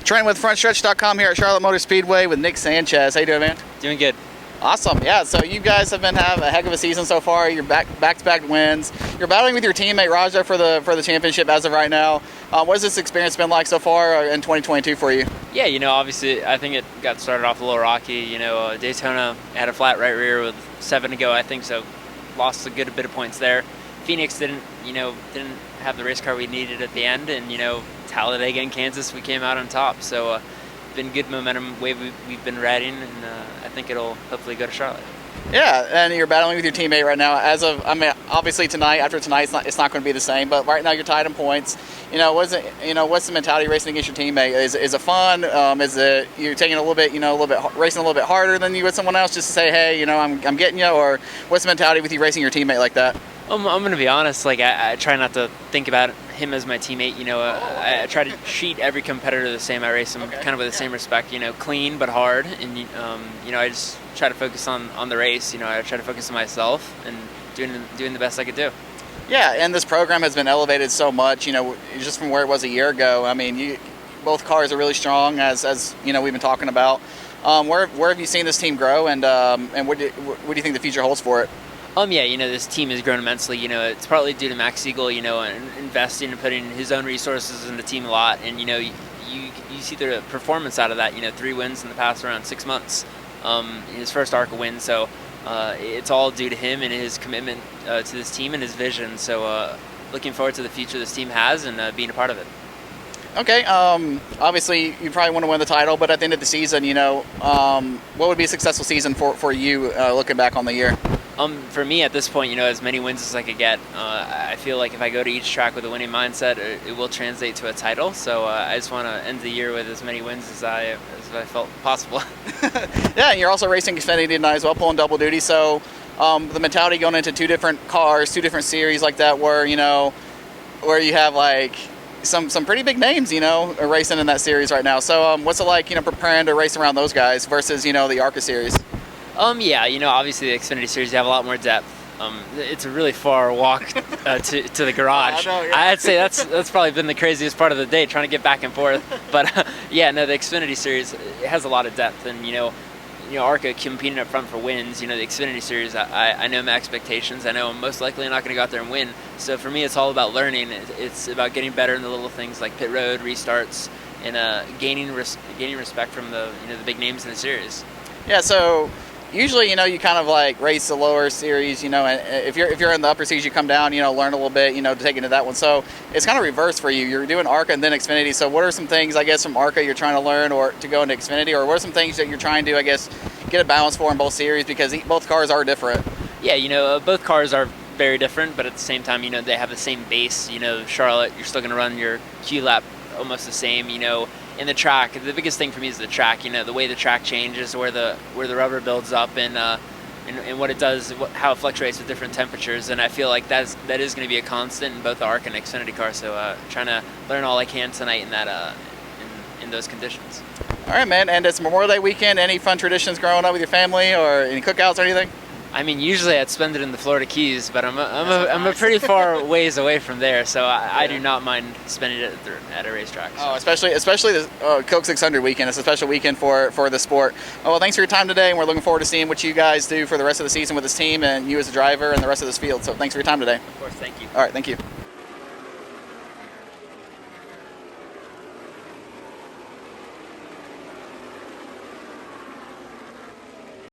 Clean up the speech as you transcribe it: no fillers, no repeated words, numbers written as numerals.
Trenton with Frontstretch.com here at Charlotte Motor Speedway with Nick Sanchez. How you doing, man? Doing good. Awesome. Yeah, so you guys have been having a heck of a season so far. You're back-to-back wins. You're battling with your teammate Raja for the championship as of right now. What has this experience been like so far in 2022 for you? Yeah, obviously I think it got started off a little rocky. Daytona had a flat right rear with 7 to go, I think, so lost a good bit of points there. Phoenix didn't have the race car we needed at the end, and Talladega and Kansas we came out on top. So been good momentum way we've been riding, and I think it'll hopefully go to Charlotte. Yeah, and you're battling with your teammate right now. Obviously after tonight, it's not going to be the same. But right now you're tied in points. What's the mentality racing against your teammate? Is it fun? Is it you're taking racing a little bit harder than you would someone else just to say, hey, I'm getting you? Or what's the mentality with you racing your teammate like that? I'm going to be honest. I try not to think about him as my teammate. I try to treat every competitor the same. I race them kind of with the same respect. Clean but hard, and I just try to focus on the race. I try to focus on myself and doing the best I could do. Yeah, and this program has been elevated so much. Just from where it was a year ago. I mean, both cars are really strong, as we've been talking about. Where have you seen this team grow, and what do you think the future holds for it? This team has grown immensely. It's partly due to Max Siegel, investing and putting his own resources in the team a lot. And, you see the performance out of that, 3 wins in the past around 6 months. His first ARCA win. So it's all due to him and his commitment to this team and his vision. So looking forward to the future this team has and being a part of it. Okay, obviously you probably want to win the title, but at the end of the season, what would be a successful season for you looking back on the year? For me at this point, as many wins as I could get. I feel like if I go to each track with a winning mindset, it will translate to a title. So I just want to end the year with as many wins as I felt possible. Yeah, and you're also racing Xfinity tonight as well, pulling double duty. So the mentality going into 2 different cars, 2 different series like that, where you have some pretty big names, racing in that series right now. So what's it like, preparing to race around those guys versus, the ARCA series? Obviously the Xfinity Series, you have a lot more depth. It's a really far walk to the garage. I know, yeah. I'd say that's probably been the craziest part of the day, trying to get back and forth. But the Xfinity Series, it has a lot of depth, and ARCA competing up front for wins. The Xfinity Series, I know my expectations. I know I'm most likely not going to go out there and win. So for me, it's all about learning. It's about getting better in the little things like pit road restarts and gaining respect from the the big names in the series. Yeah. So usually, you kind of race the lower series, and if you're in the upper series, you come down, learn a little bit, to take into that one. So it's kind of reverse for you. You're doing ARCA and then Xfinity. So what are some things, I guess, from ARCA you're trying to learn or to go into Xfinity, or what are some things that you're trying to, I guess, get a balance for in both series, because both cars are different? Yeah, both cars are very different, but at the same time, they have the same base. Charlotte, you're still going to run your Q lap almost the same, in the track. The biggest thing for me is the track, the way the track changes, where the rubber builds up, and what it does, how it fluctuates with different temperatures. And I feel like that is going to be a constant in both the ARCA and Xfinity cars. So trying to learn all I can tonight in that in those conditions. All right, man. And it's Memorial Day weekend. Any fun traditions growing up with your family, or any cookouts or anything? I mean, usually I'd spend it in the Florida Keys, but I'm a pretty far ways away from there, so I do not mind spending it at a racetrack. So. Oh, especially the Coke 600 weekend. It's a special weekend for the sport. Oh, well, thanks for your time today, and we're looking forward to seeing what you guys do for the rest of the season with this team and you as a driver and the rest of this field. So thanks for your time today. Of course, thank you. All right, thank you.